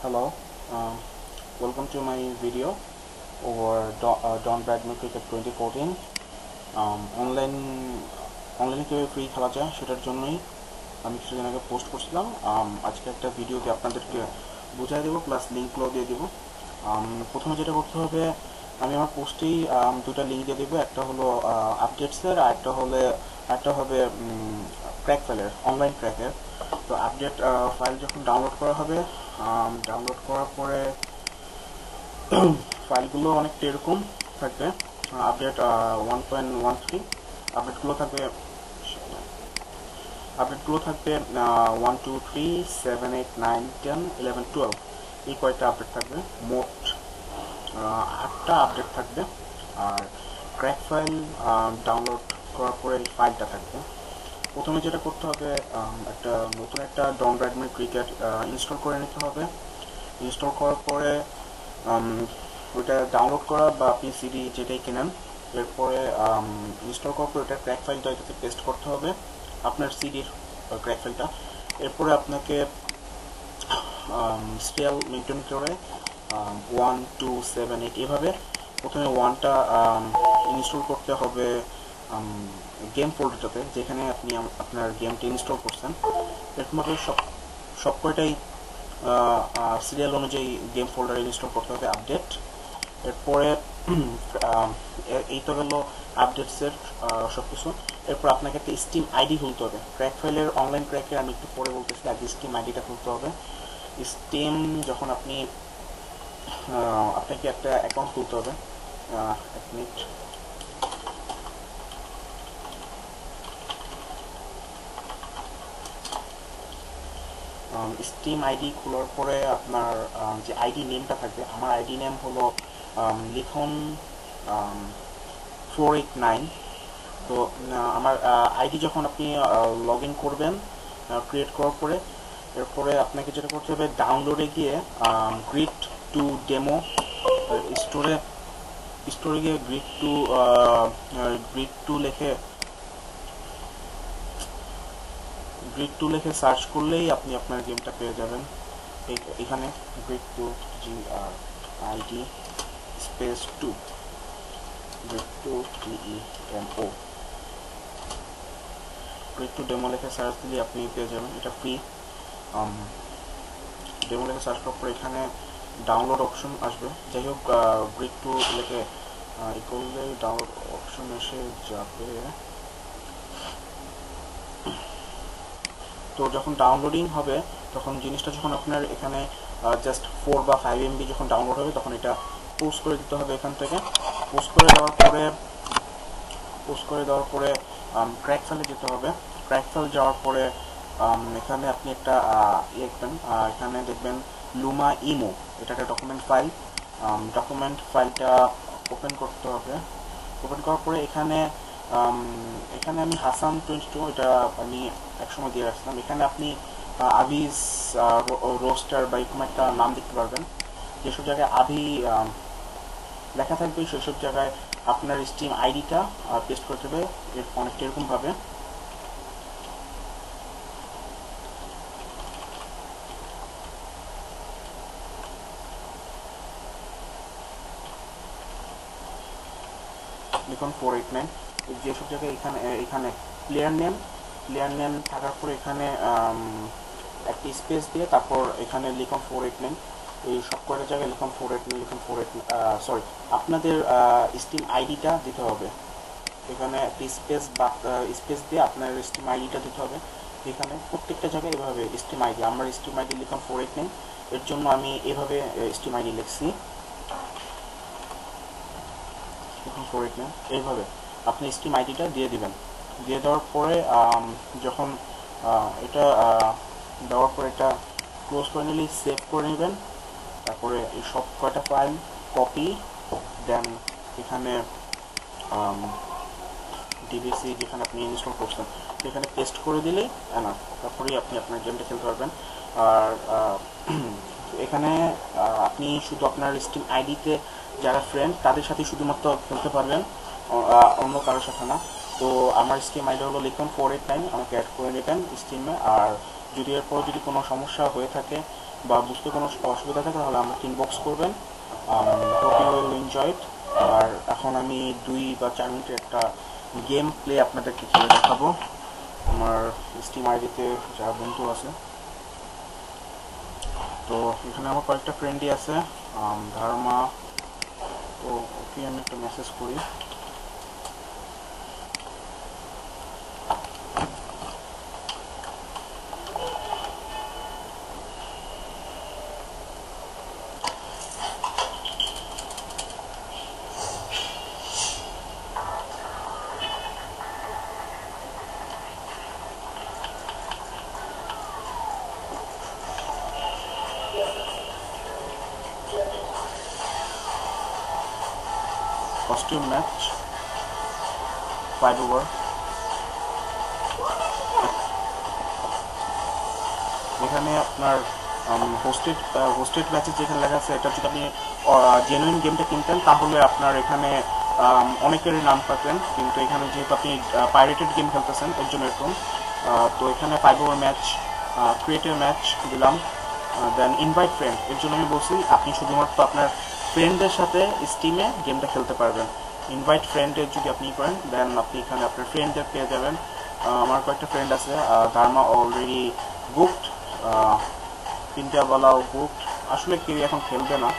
Hello, um, welcome to my video over Don Bradman Cricket 2014. অনলাইনে কীভাবে free খেলা যায় সেটার জন্যই আমি কিছুদিন আগে পোস্ট করছিলাম। আজকে একটা ভিডিওতে আপনাদেরকে বুঝিয়ে দেবো, প্লাস লিঙ্কগুলো দিয়ে দেবো। প্রথমে যেটা করতে হবে, আমি আমার পোস্টেই দুটো লিঙ্ক দিয়ে দেবো। একটা হলো আপডেটসের, আর একটা হবে ক্র্যাক ফাইলের, অনলাইন ক্র্যাকের। তো আপডেট ফাইল যখন ডাউনলোড করা হবে, ডাউনলোড করার পরে ফাইলগুলো অনেকটা এরকম থাকবে। আপডেট 1.13 আপডেটগুলো থাকবে 1 2 3 7 8 9 10 11 12 এই কয়েকটা আপডেট থাকবে। মোট 8টা আপডেট থাকবে। আর ক্র্যাক ফাইল ডাউনলোড করার পরে এই ফাইলটা থাকবে। প্রথমে যেটা করতে হবে, নতুন একটা ডন ব্র্যাডম্যান ক্রিকেট ইনস্টল করে নিতে হবে। ইনস্টল করার পরে ওইটা ডাউনলোড করা বা আপনি সিডি যেটাই কেনেন, এরপরে ইনস্টল করার পরে ওটা ক্র্যাক ফাইলটা এটাতে পেস্ট করতে হবে, আপনার সিডির ক্র্যাক ফাইলটা। এরপরে আপনাকে সিরিয়াল মেনটেন করে 1 2 7 8 এভাবে প্রথমে 1টা ইনস্টল করতে হবে গেম ফোল্ডারটাতে, যেখানে আপনি আপনার গেমটা ইনস্টল করছেন। এরকমভাবে সব কয়টাই সিরিয়াল অনুযায়ী গেম ফোল্ডারে ইনস্টল করতে হবে আপডেট। এরপরে এই তো গেল আপডেটসের সব কিছু। এরপর আপনাকে একটা স্টিম আইডি খুলতে হবে। ক্র্যাক ফাইলের অনলাইন ক্র্যাকের আমি একটু পরে বলতেছি, আগে স্টিম আইডিটা খুলতে হবে। স্টিম যখন আপনাকে একটা অ্যাকাউন্ট খুলতে হবে। এক মিনিট, স্টিম আইডি খোলার পরে আপনার যে আইডি নেমটা থাকবে, আমার আইডি নেম হলো লিখন 489। তো আমার আইডি যখন আপনি লগ ইন করবেন, ক্রিয়েট করার পরে এরপরে আপনাকে যেটা করতে হবে, ডাউনলোডে গিয়ে গ্রিড টু ডেমো স্টোরে গিয়ে গ্রিড টু লিখে সার্চ করলেই আপনি আপনার গেমটা পেয়ে যাবেন। এখানে grid two GRID space 2 grid two DEMO grid two demo লিখে সার্চ দিলে আপনি পেয়ে যাবেন। এটা ফ্রি। ডেমো লিখে সার্চ করার পর এখানে ডাউনলোড অপশন আসবে। যাই হোক, গ্রিড টু লিখে করলে ডাউনলোড অপশন এসে যাবে। তো যখন ডাউনলোডিং হবে, তখন জিনিসটা যখন আপনার এখানে জাস্ট 4 বা 5 MB যখন ডাউনলোড হবে, তখন এটা পোস্ট করে দিতে হবে। এখান থেকে পোস্ট করে দেওয়ার পরে ক্র্যাক ফাইলে যেতে হবে। ক্র্যাক ফাইল যাওয়ার পরে এখানে আপনি একটা লিখবেন, এখানে দেখবেন লুমা ইমো, এটা একটা ডকুমেন্ট ফাইল। ডকুমেন্ট ফাইলটা ওপেন করতে হবে। ওপেন করার পরে এখানে আমি হাসান 22 এটা আমি একসময় দিয়ে রাখছিলাম। এখানে আপনি আভিস রোস্টার বা এরকম একটা নাম দেখতে পারবেন। যেসব জায়গায় আভি লেখা থাকবে সেসব জায়গায় আপনার স্টিম আইডিটা পেস্ট করতে হবে অনেকটা এরকমভাবে। লিখুন 489। যেসব জায়গায় এখানে প্লেয়ার নেম থাকার পর এখানে একটি স্পেস দিয়ে তারপর এখানে লিখুন 489। এই সব কয়টা জায়গায় লিখুন 489 সরি, আপনাদের স্টিম আইডিটা দিতে হবে। এখানে একটি স্পেস দিয়ে আপনার স্টিম আইডিটা দিতে হবে। এখানে প্রত্যেকটা জায়গায় এভাবে স্টিম আইডি, আমার স্টিম আইডি লিখুন 489। এর জন্য আমি এভাবে স্টিম আইডি লিখছি 489। এইভাবে আপনি স্টিম আইডিটা দিয়ে দিবেন। দিয়ে দেওয়ার পরে যখন এটা দেওয়ার পরে এটা ক্লোজ করে নিলে সেভ করে নেবেন। তারপরে এই সব কয়টা ফাইল কপি দেন এখানে ডিভিসি যেখানে আপনি ইনস্টল করছেন সেখানে পেস্ট করে দিলেই এনাফ। তারপরেই আপনি আপনার গেমটা খেলতে পারবেন। আর এখানে আপনি শুধু আপনার স্টিম আইডিতে যারা ফ্রেন্ড তাদের সাথে শুধুমাত্র খেলতে পারবেন, অন্য কারোর সাথে না। তো আমার স্টিম আইডি হলো লিখুন 489, আমাকে অ্যাড করে নেবেন স্টিমে। আর যদি এরপর যদি কোনো সমস্যা হয়ে থাকে বা বুঝতে কোনো অসুবিধা থাকে তাহলে আমাকে ইনবক্স করবেন। Hope you will enjoy it. আর এখন আমি 2 বা 4 মিনিটের একটা গেম প্লে আপনাদেরকে খেলে দেখাবো আমার স্টিম আইডিতে যারা বন্ধু আছে। তো এখানে আমার কয়েকটা ফ্রেন্ডই আছে, ধারমা। তো ওকে আমি একটা মেসেজ করি। Costume match 5 over. এখানে আপনার হোস্টেড ম্যাচে যেখানে লেখা আছে এটা যদি আপনি জেনুইন গেমটা কিনতেন তাহলে আপনার এখানে অনেকেরই নাম পাতেন, কিন্তু এখানে যেহেতু আপনি পাইরেটেড গেম খেলতেছেন এর জন্য এরকম। তো এখানে 5 ওভার ম্যাচ, ক্রিয়েটিভ ম্যাচ দিলাম। দেন ইনভাইট ফ্রেন্ড, এর জন্য আমি বলছি আপনি শুধুমাত্র আপনার ফ্রেন্ডদের সাথে স্টিমে গেমটা খেলতে পারবেন। ইনভাইট ফ্রেন্ডের যদি আপনি করেন দেন আপনি এখানে আপনার ফ্রেন্ডদের পেয়ে যাবেন। আমার কয়েকটা ফ্রেন্ড আছে, ধারমা অলরেডি বুকড, তিনটাওয়ালাও বুকড। আসলে কেউ এখন খেলবে না।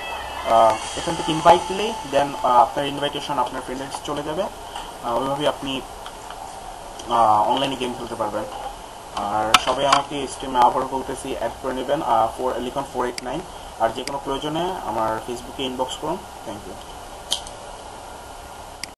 এখান থেকে ইনভাইট দিলেই দেন আপনার ইনভাইটেশন আপনার ফ্রেন্ডের চলে যাবে। ওইভাবেই আপনি অনলাইনে গেম খেলতে পারবেন। আর সবাই আমাকে স্ট্রিমে আবার বলতেছি অ্যাড করে নেবেন, লিখুন 489। আর যে কোনো প্রয়োজনে আমার ফেসবুকে ইনবক্স করুন। Thank you.